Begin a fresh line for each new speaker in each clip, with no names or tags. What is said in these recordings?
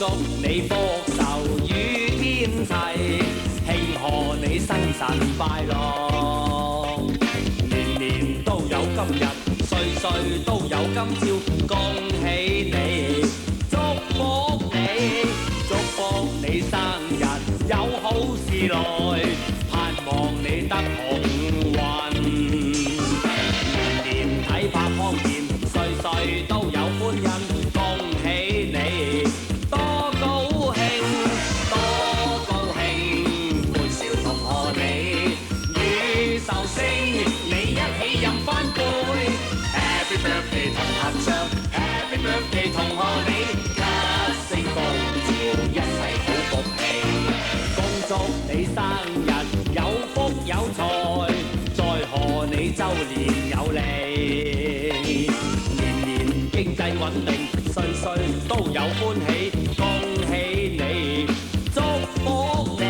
祝你福壽與天齊，慶賀你生辰快樂，年年都有今日，歲歲都有今朝，恭喜你，祝福你，祝福你生日有好事來，盼望你得鴻運，年年體魄康健，歲歲都有歡欣，恭喜你，多高興，多高興，歡笑同賀你，與壽星你一起飲翻杯 ，Happy birthday 同合唱 ，Happy birthday 同賀你，一聲高照，一世好福氣，恭祝你生日有福有財，再賀你周年有利，年年經濟穩定，歲歲都有歡喜，恭喜你，祝福你。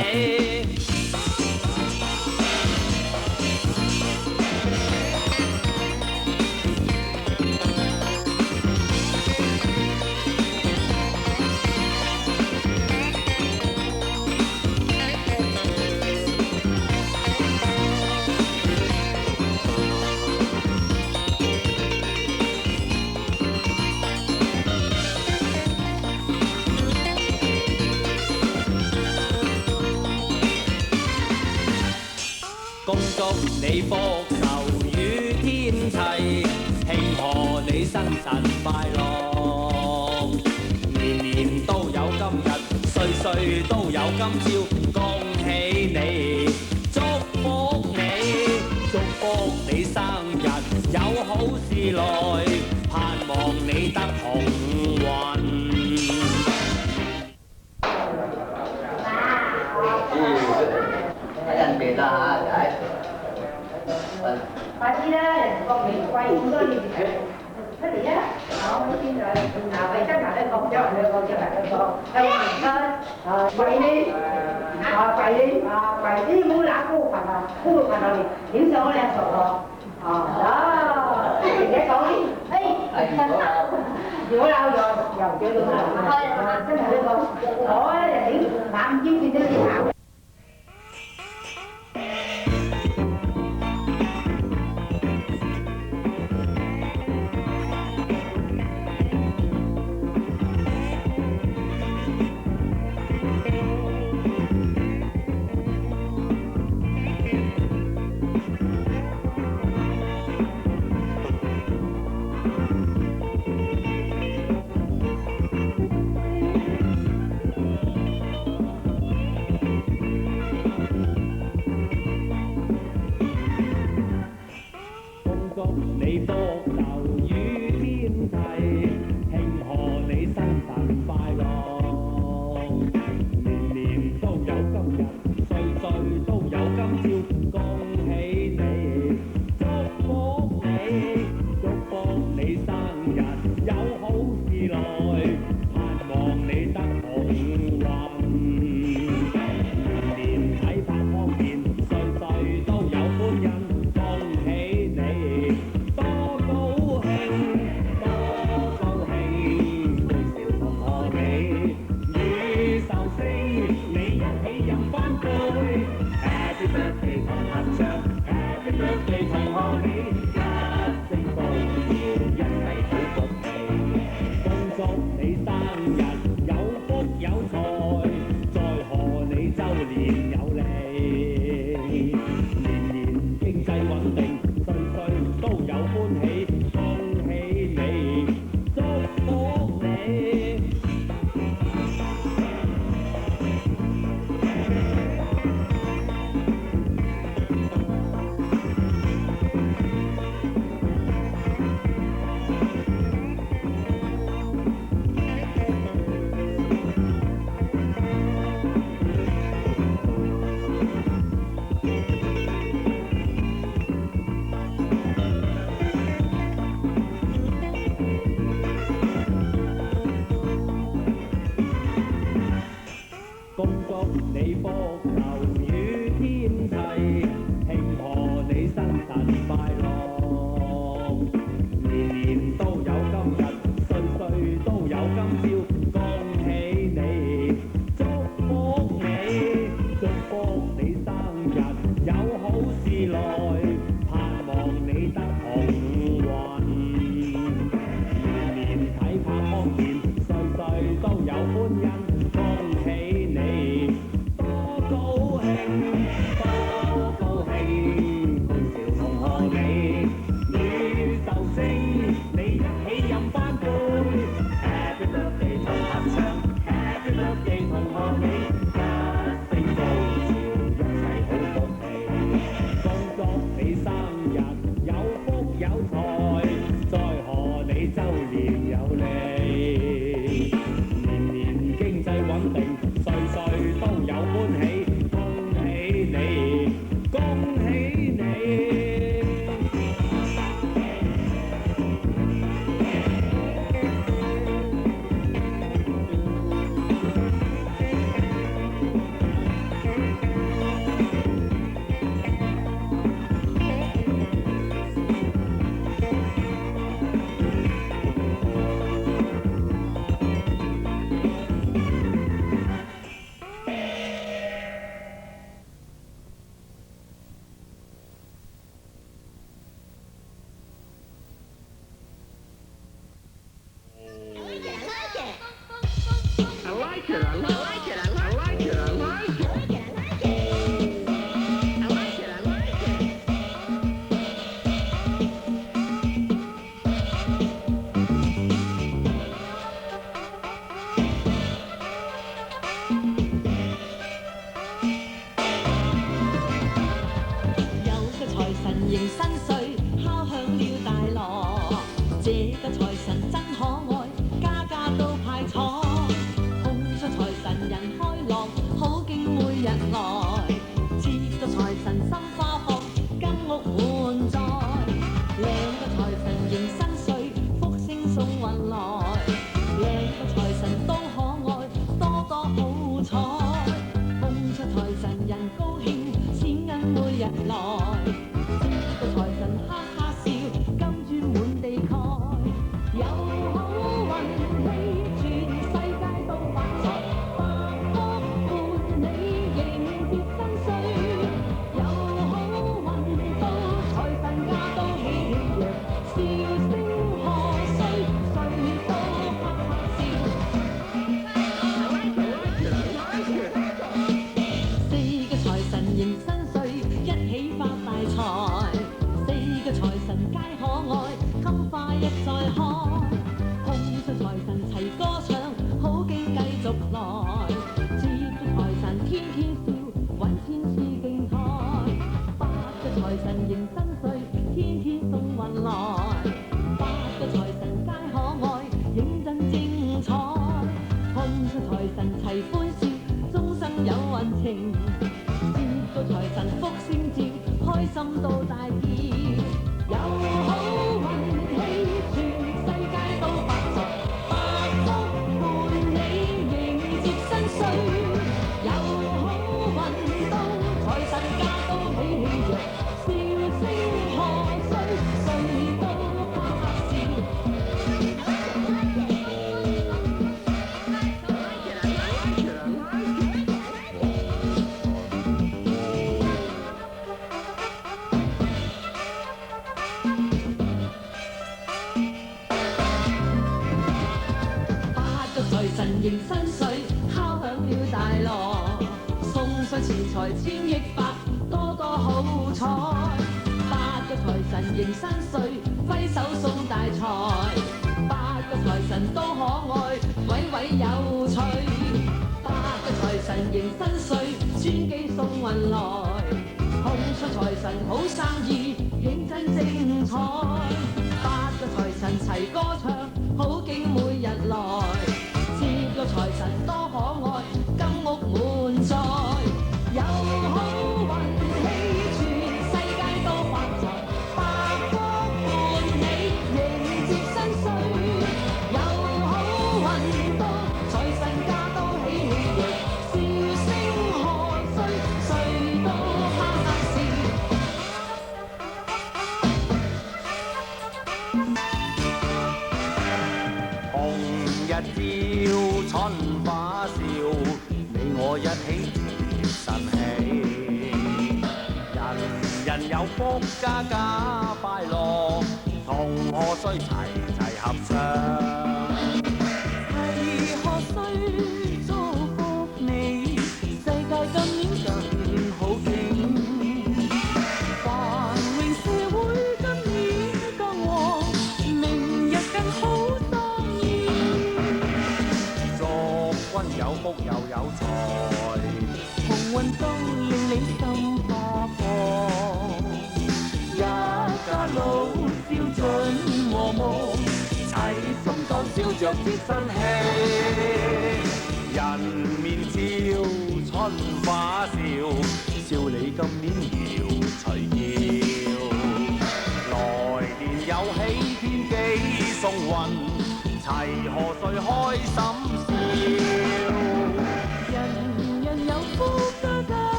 恭祝你福壽與天齊，慶賀你生辰快樂，年年都有今日，歲歲都有今朝，恭喜你，祝福你，祝福你生日有好事來，盼望你得鴻運。
人別啦嚇，仔。
快啲啦！人哋國美貴咁多年出嚟啊！我先就嗱，為真係咧講咗兩個，即係兩個。係啊，貴呢？貴呢冇拿高份啊，高份啊，影相好靚熟喎。啊，而家講呢？如果有又叫到啦，真係呢個，我咧就影眼睛見到啲行。
你福壽與天齊，慶賀你生辰快樂，年年都有今日，歲歲都有今朝，恭喜你，祝福你，祝福你生日有好事來，盼望你得鴻運，年年體魄康健，歲歲都有歡欣。
年年都有今日，歲歲都有今朝，恭喜你！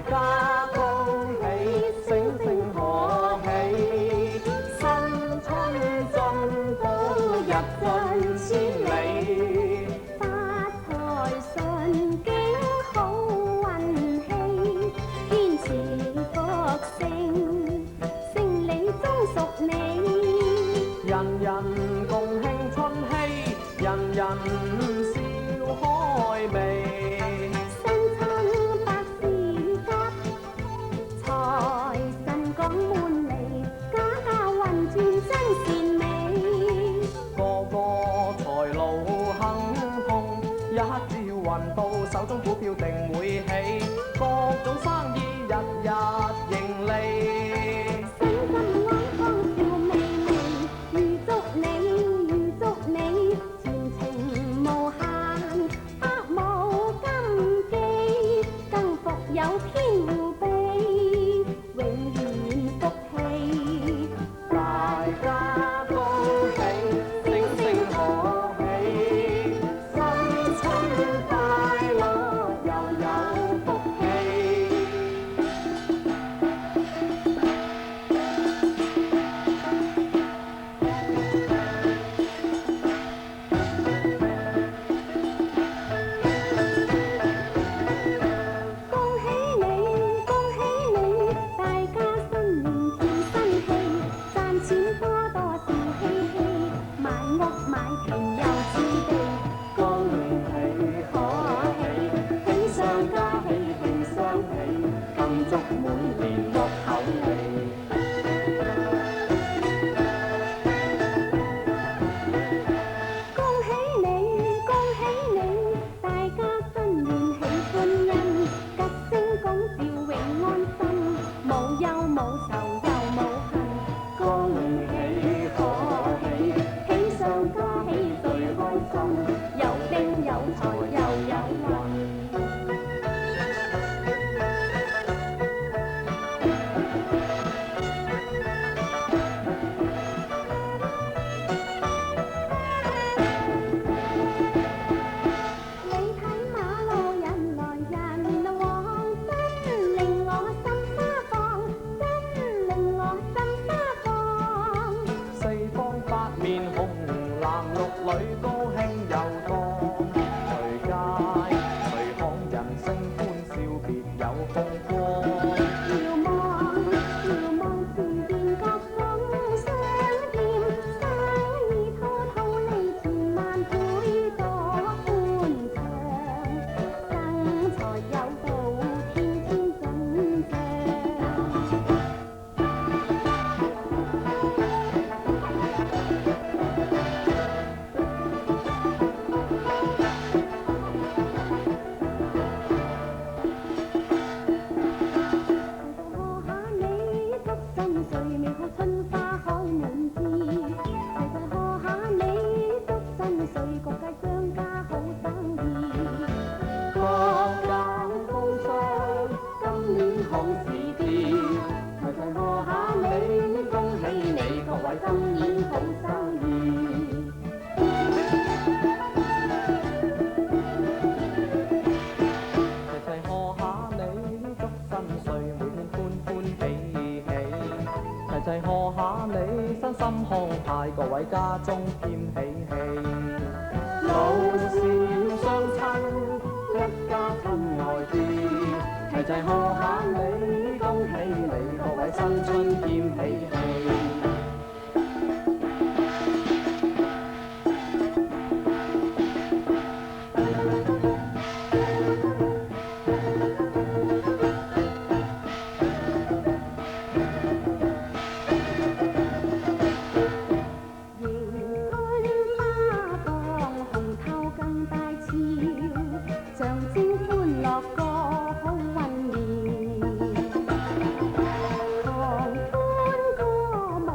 家恭喜，聲聲賀喜，新春進寶日進千里，
發財順境好運氣，堅持福星，勝利終屬你。
人人共慶春禧，人人笑開眉。
新春百事吉，財神降滿嚟，家家運轉真善美。
個個財路亨通，一朝運到，手中股票定會起，各種生意日日盈利。
身心安康笑眯眯，預祝你預祝你，前程無限，百無禁忌，更福有天護庇，永遠福氣。
大家恭喜，聲聲賀喜，新春快樂又有福氣。
恭喜你，恭喜你，大家新年添新氣，賺錢多多笑嘻嘻，買屋買田又置地，
恭喜賀喜，喜上加喜，喜相喜，更祝每年獲口味。
恭喜你，恭喜你，大家新年喜歡欣，吉星拱照永安心，無憂無愁又無恨。
恭喜賀喜，
喜上加喜最開心，有丁有財又有運。你睇馬路人來人往，真令我心花放，真令我心花放。
四方八面紅藍綠裏高興遊蕩，隨街隨巷人聲歡笑，別有風光。
遙望前見各種商店，生意滔滔，利錢萬倍多歡暢，生財有道，天天進帳。賀下你祝新歲美好春花開滿枝，齊齊賀下你祝新歲各界商家好生意，
各間工商今年好事添，齊齊賀下你，恭喜你，各位今年好生意。齊齊賀下你，祝新歲每天歡歡喜喜。齊齊賀下你，身心康泰，各位家中添喜氣。老少雙親，一家親愛啲。齊齊賀下你，恭喜你，各位新春添喜氣。
迎春花放，紅透更大俏，象徵歡樂個好運年。狂歡歌舞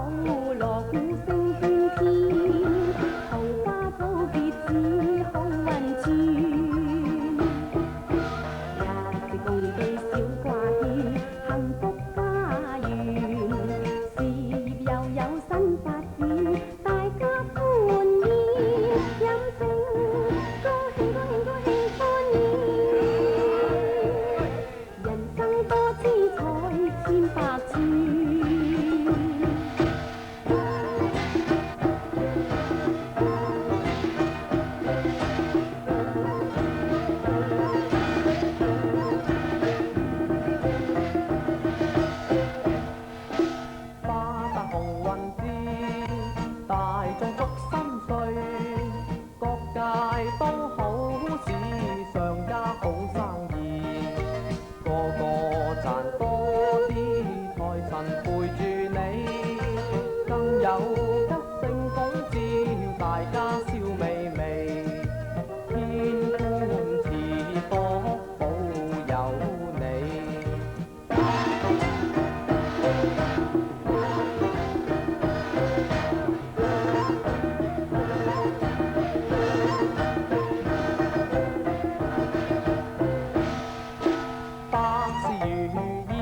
意，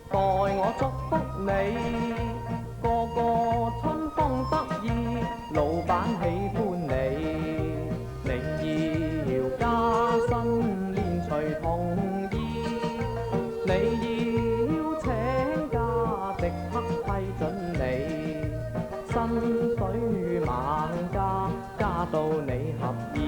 代我祝福你，個個春風得意，老闆喜歡你，你要加薪連隨同意，你要請假即刻批准你，薪水猛加到你合意。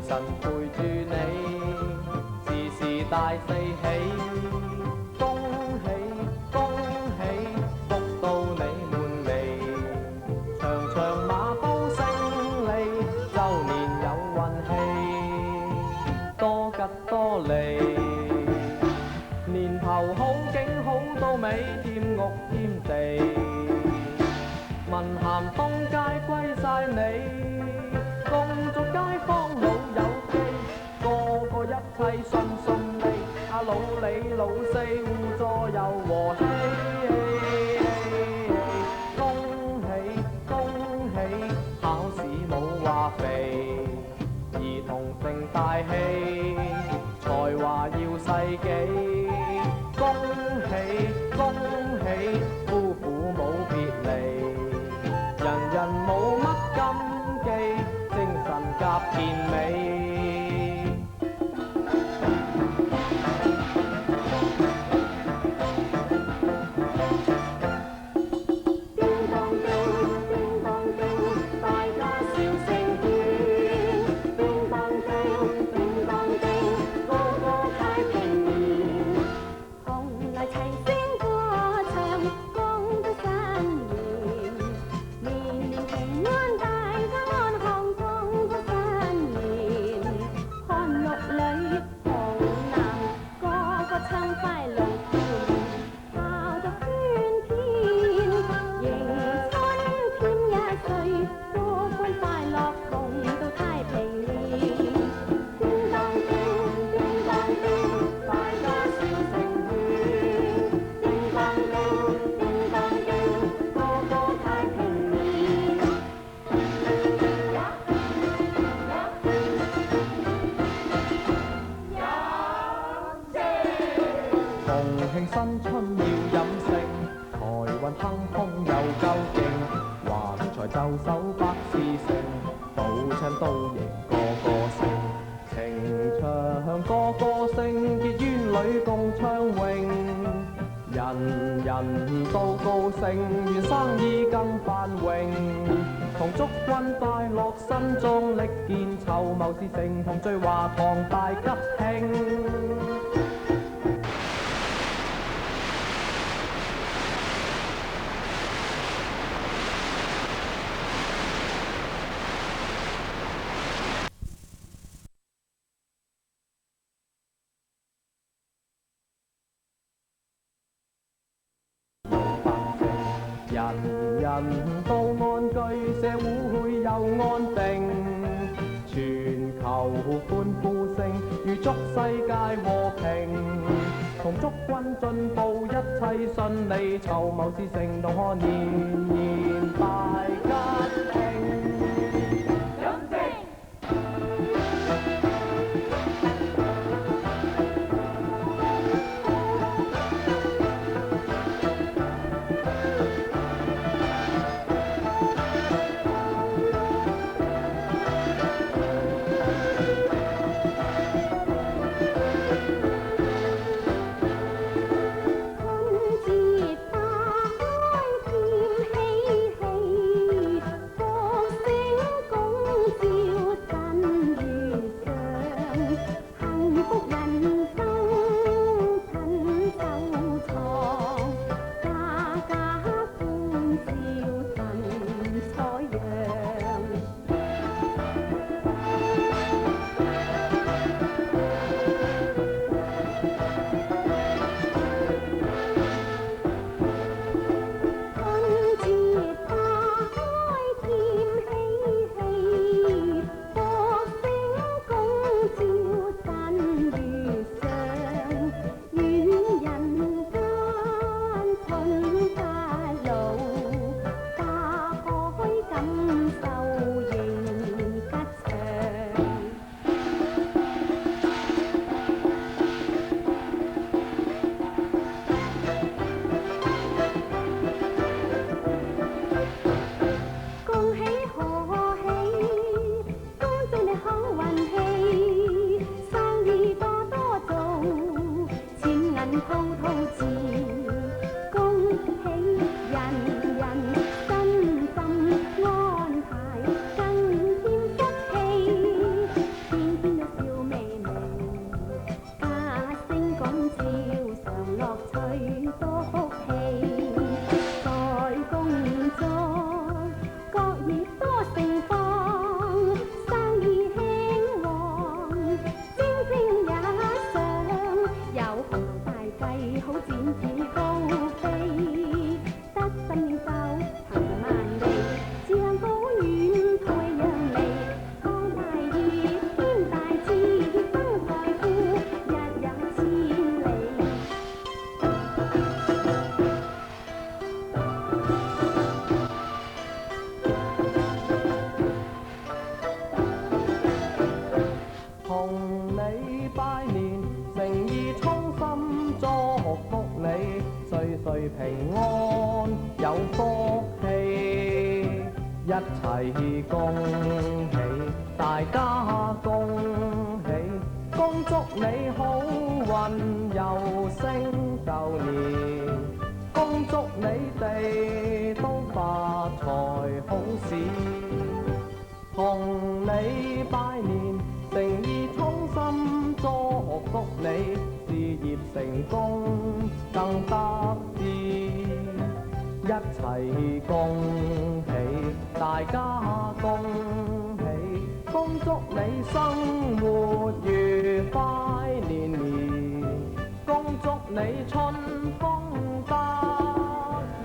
神陪住你，時時大四喜，恭喜恭喜，福到你滿地，場場馬高勝利，周年有運氣，多吉多利，年頭好景好到尾，添屋添地，文咸東街歸晒你。共祝街坊老友記，個個一切順順利，老李老四互助又和氣，恭喜恭喜，考試冇話肥，兒童成大器，才華要世紀，恭喜恭喜，夫婦冇別離，人人冇乜禁忌。精神夾健美。新春要飲勝，財運亨通又夠勁，橫財就手百事成，賭槍都贏個個勝，情長個個勝，結冤侶共暢泳，人人都高興，願生意更繁榮，同祝君快樂身壯力健，籌謀事成，同聚華堂大吉慶。
人都安居，社會又安定，全球歡呼聲，預祝世界和平，同祝君進步，一切順利，籌謀事成，同賀年年大吉慶。平安有福氣，一齊恭喜，大家恭喜，恭祝你好運又升舊年，恭祝你哋都發財好事，同你拜年，誠意衷心祝福你，事業成功更得意，一齊恭喜，大家恭喜，恭祝你生活愉快年年，恭祝你春風得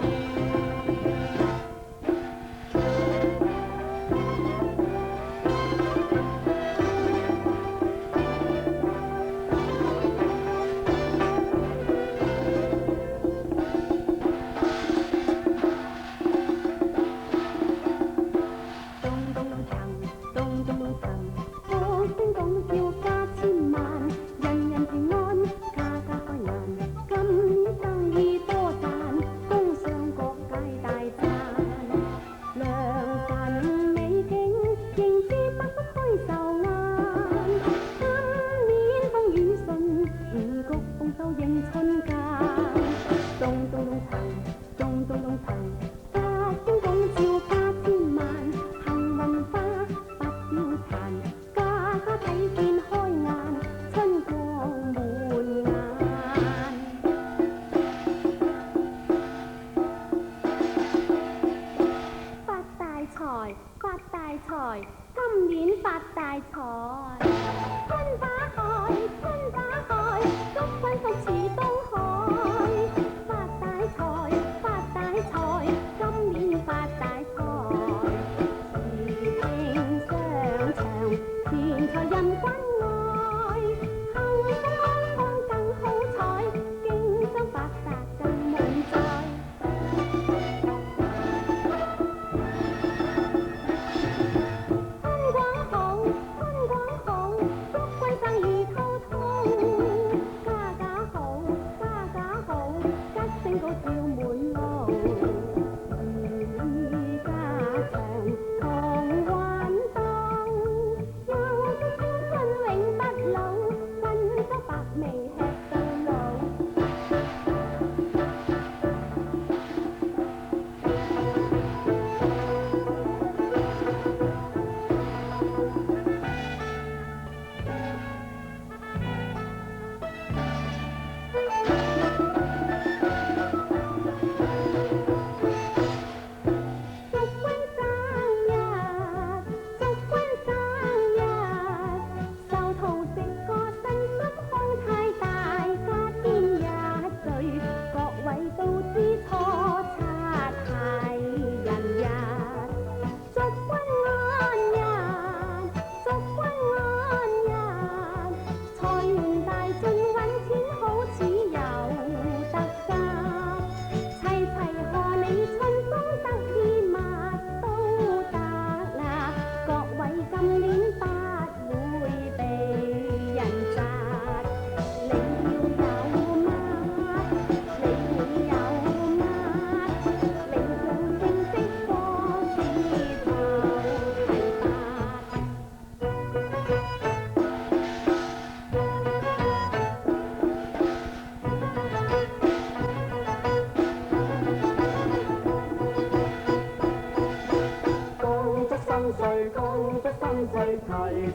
意。今年發大財，春打開，春打開，祝君福似東海。發大財，發大財，今年發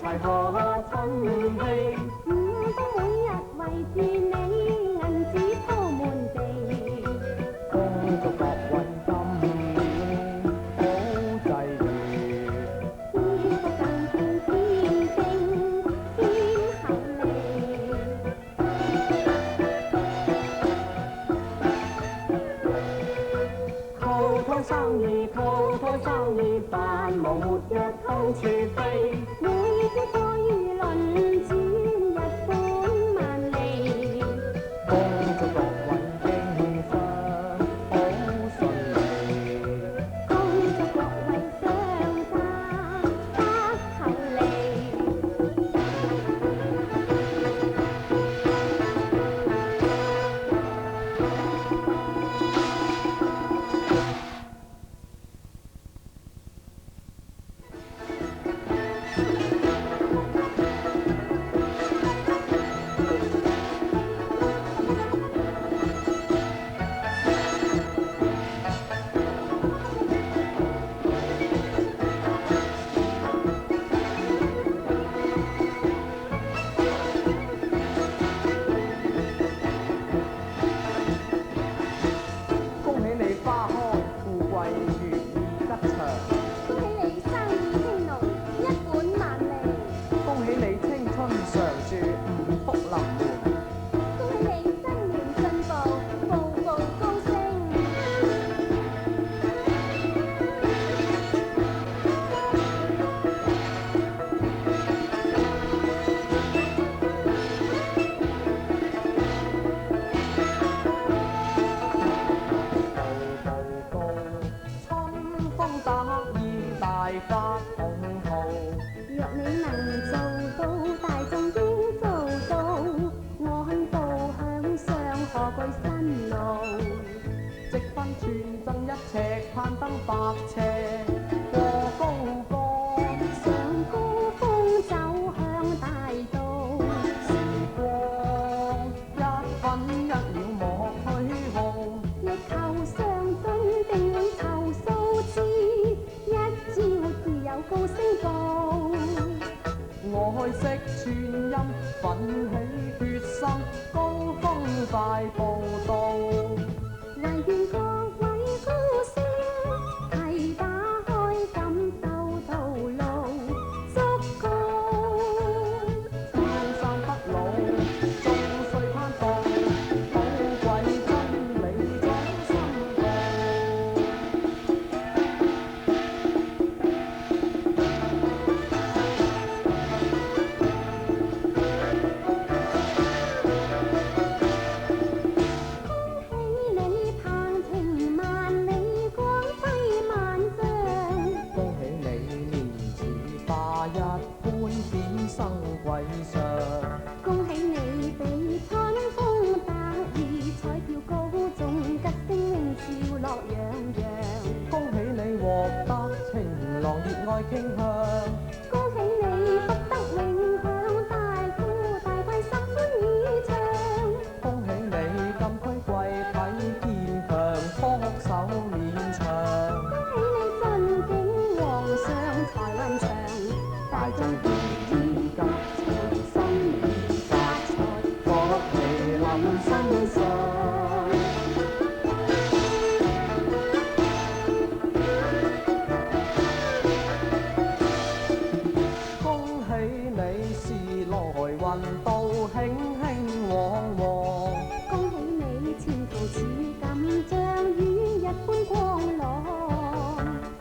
齊賀親戚。
都每日圍住你，銀紙鋪滿地。
恭祝各位今年好際遇，
衣服更添添丁，添厚利。
鋪頭生意，鋪頭生意，飯無沒藥到處飛。
每天貨如輪轉，日本萬里。
恭祝各位經商好順利，
恭祝各位商家得厚利。
恭喜你花開富貴，如意吉祥。
恭喜你生意興隆，一本萬利。
恭喜你青春常駐，五福臨門。
恭喜你新年進步，步步高升。
春風得意，大發鴻圖。
若你能做到，大眾應做到。按步向上，何懼辛勞？
積分寸增一尺，攀登百尺過高崗。
上高峰走向大道。
時光一分一秒莫虛耗，
力求上進，定會籌數字，一朝自有高升報。
愛惜寸音，奮起決心，高峰快步到。
唯願各位高升，係打開感受道路，足高。
天生不老，終須攀附，寶貴真理總深度。
恭喜你鵬程萬里，光輝萬丈。
恭喜你面似花一般，顯生貴相。
恭喜你比春風得意，彩票高中，吉星永照樂洋洋。
恭喜你獲得情郎熱愛傾向。
恭喜你福德永享，大富大貴心歡意暢。
恭喜你金區貴體堅強，福手連長。
恭喜你順境皇上財運長，大眾如意吉祥，心意發財，福氣臨身上。
恭喜你時來運到，興興旺旺。
恭喜你前途似錦像與日般光朗。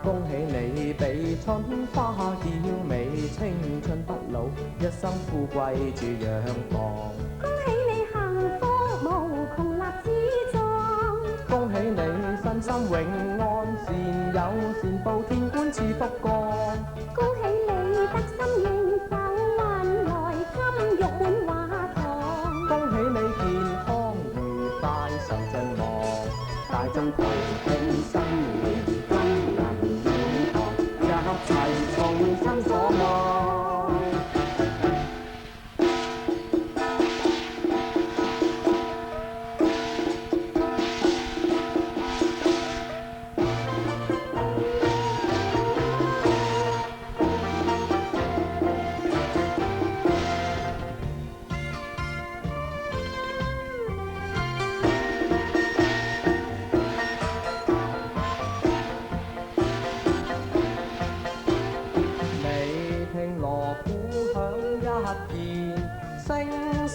恭喜你比春花嬌美，青春不老，一生富貴住陽光。
恭喜你幸福無窮立志壯。
恭喜你身心永安，善有善報，天官賜福光。
恭喜你得心應手，運來金玉滿華堂。
恭喜你健康愉快，神進旺，大眾齊慶新年，金銀滿堂，一齊從心所望。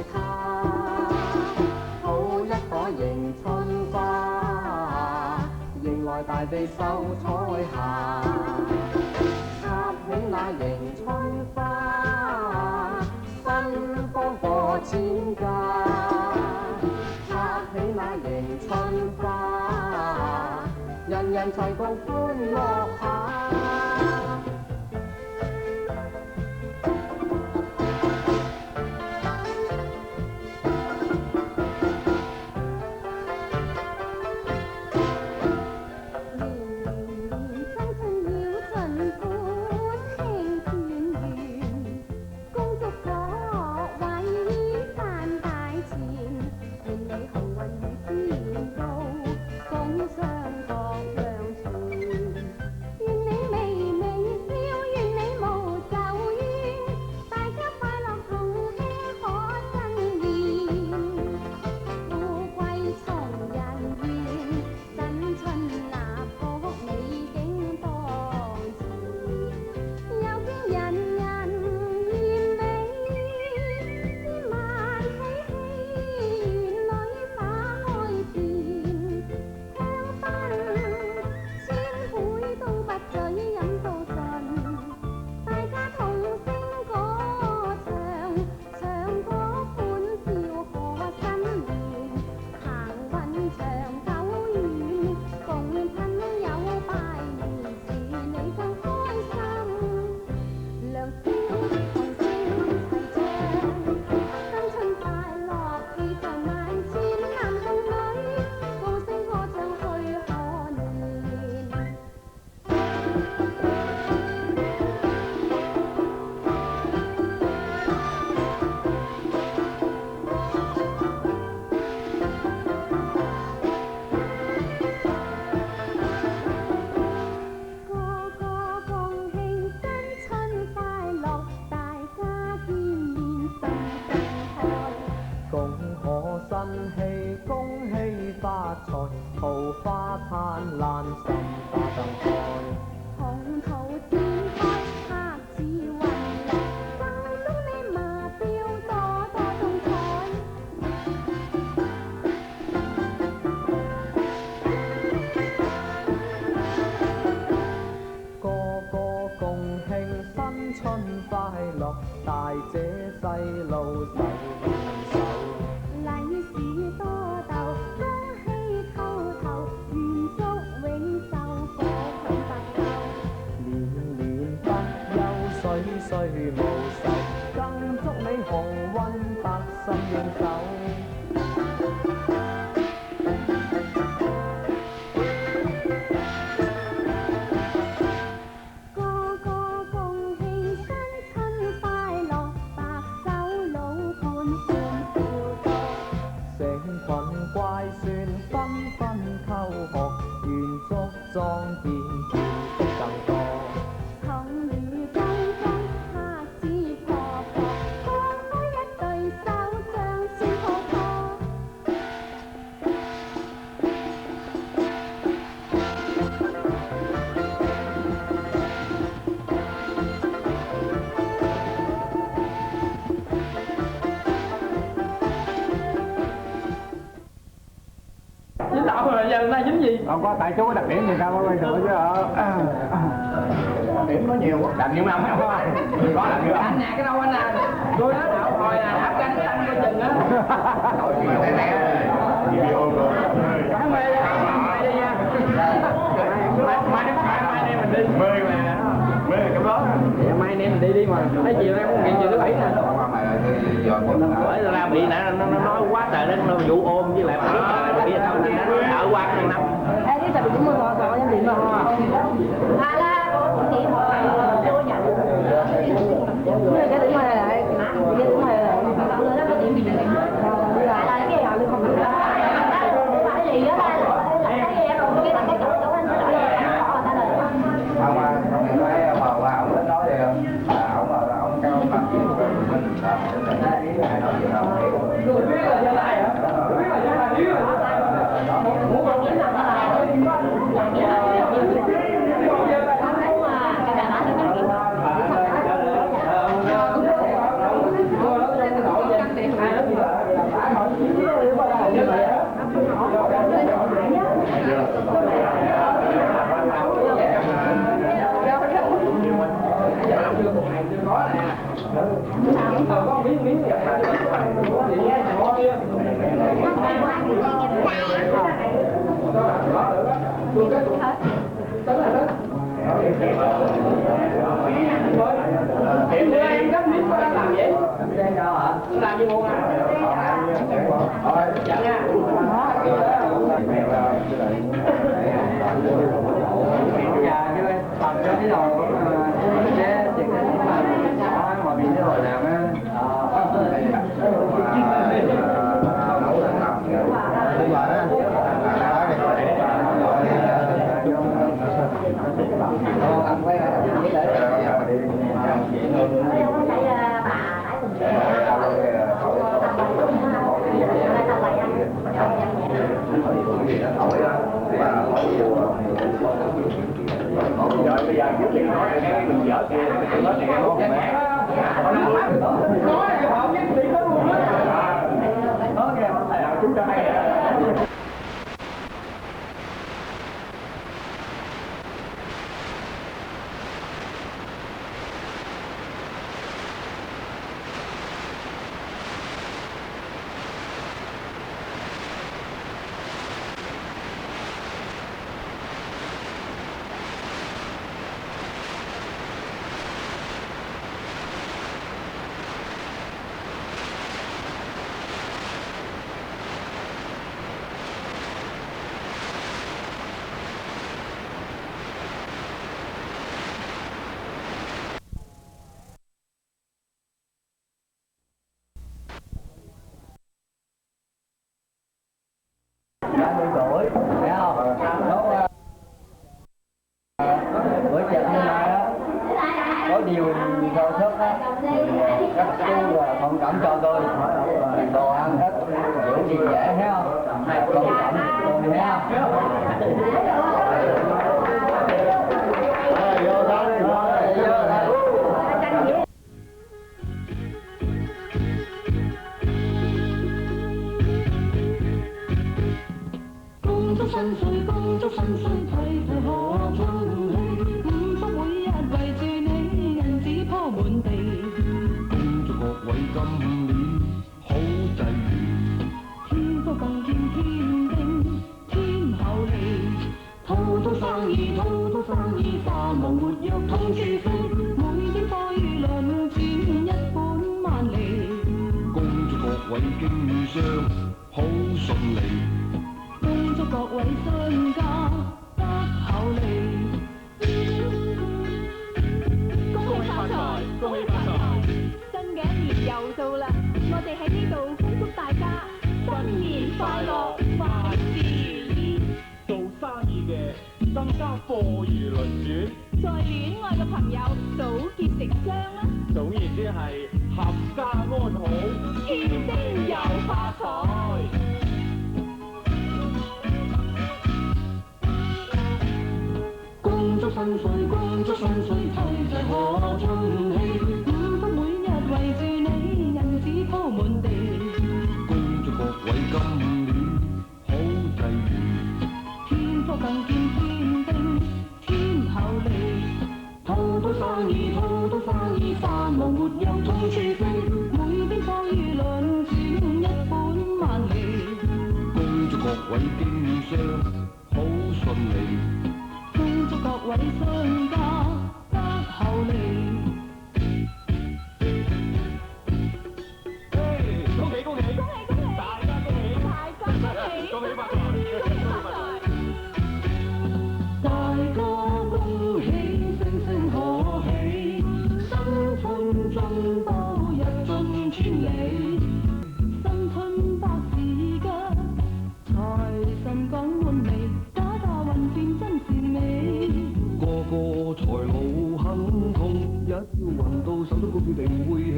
為他，抱一朵迎春花，迎來大地秀彩霞。插起那迎春花，芬芳過千家。插起那迎春花，人人齊共歡樂下。桃花燦爛，心花盛開。
紅桃展開，黑似雲來，心中你麻標多多種彩。
個個共慶新春快樂，大姐細路手牽手。
利是多竇，恭喜透透，願祝永壽，火慶白頭。
年年不憂，歲歲無愁，更祝你鴻運百身應手。
個個共慶新春快樂，白首老伴歡笑多。
成群怪孫紛紛叩學，願祝壯健健的更多。
重如公公，黑子婆婆，放開一對手掌算抱抱。
Dính đậu rồi giờ nay dính gì?
Có tại chú có đặc điểm gì sao có quay được chứ hả? Đặc điểm có nhiều quá. Làm như ông không có làm như
Anh nè cái đâu anh nè. Tôi nói đậu hồi là áp canh tăng coi chừng á. Phải mê đi nha. Mai nay mình đi. Mê là trong đó. Mai nay mình đi mà. Thấy chiều nay cũng chuyện thứ bảy nè. Bởi là bị nè nó nói quá trời lên nó vụ ôm với lại mà biết là kia đâu ở qua hàng năm.
Ê, cái sao bị chúng mưa rồi, còn em điện rồi. À la, chị hồi tôi nhận. Cái điện thoại lại, cái điện thoại lại. Bữa đó cái điện gì lại là cái nào luôn không được. Phải gì đó ta, cái gì đó cái là cái chỗ chỗ anh lại là ta lời.
Không phải mà ông đến nói thì ông cao mặt với mình sao
Rồi biết là gia lai hả? Biết là gia lai biết rồi. Muốn con
Cái nào ta là cái đàn bà thì cái gì?
Em gấp miếng có đang làm gì? Làm gì muộn à? Dạ nha.
Nhà chứ tập cho cái đầu sẽ chuyện mà bị nó rồi làm á.
Bây giờ trước khi nói cái mình dở kia thì nói chuyện không mẹ. Nói là họ nhất định có luôn á. Đó kìa, chúng ta hay.
Tuổi, thấy không? Bữa giờ hôm nay á, có điều thao thức á, các chú là thông cảm cho tôi, đồ ăn hết, kiểu gì dễ thấy không? Thông cảm tôi thấy không? Vô đó, vô đó.
恭祝新歲，恭祝新歲，齊齊賀春氣。五福每日圍住你，銀紙鋪滿地。
恭祝各位今年好際遇，
天福更見天丁，天厚利。套到生意，套到生意，花無活躍通處飛。每天貨如輪轉，一本萬利。
恭祝各位經商好順利，
恭祝各位商家得厚利。恭喜發財，恭喜發財！新嘅一年又到啦，我哋喺呢度恭祝大家新年快樂，萬事如意。
做生意嘅更加貨如輪轉，
在戀愛嘅朋友早結成雙啦，
總言之係合家安好，
添丁又發財。恭祝新歲，恭祝新歲，齊齊賀春氣。五福每日圍住你，銀紙鋪滿地。
恭祝各位今年好際遇，
天福更見天丁，天厚利。套到生意，套到生意，繁忙活躍通處飛。每邊貨如輪轉，一本萬利。
恭祝各位經商好順利，
恭祝各位商家得厚利。
恭喜恭喜，
恭喜恭喜，
大家恭喜，
大家恭喜，
恭喜發財，
恭喜發財！大家恭喜，聲聲可喜，新春中多日進千里。新春百事吉，財神降滿嚟，打打運轉真善美。
個個財路亨通，一要運到手都股票定會起，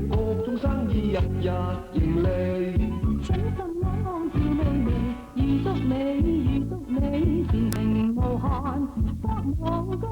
各種生意日日盈利。
請心安照味味，預祝你，預祝你前程無限，福我高。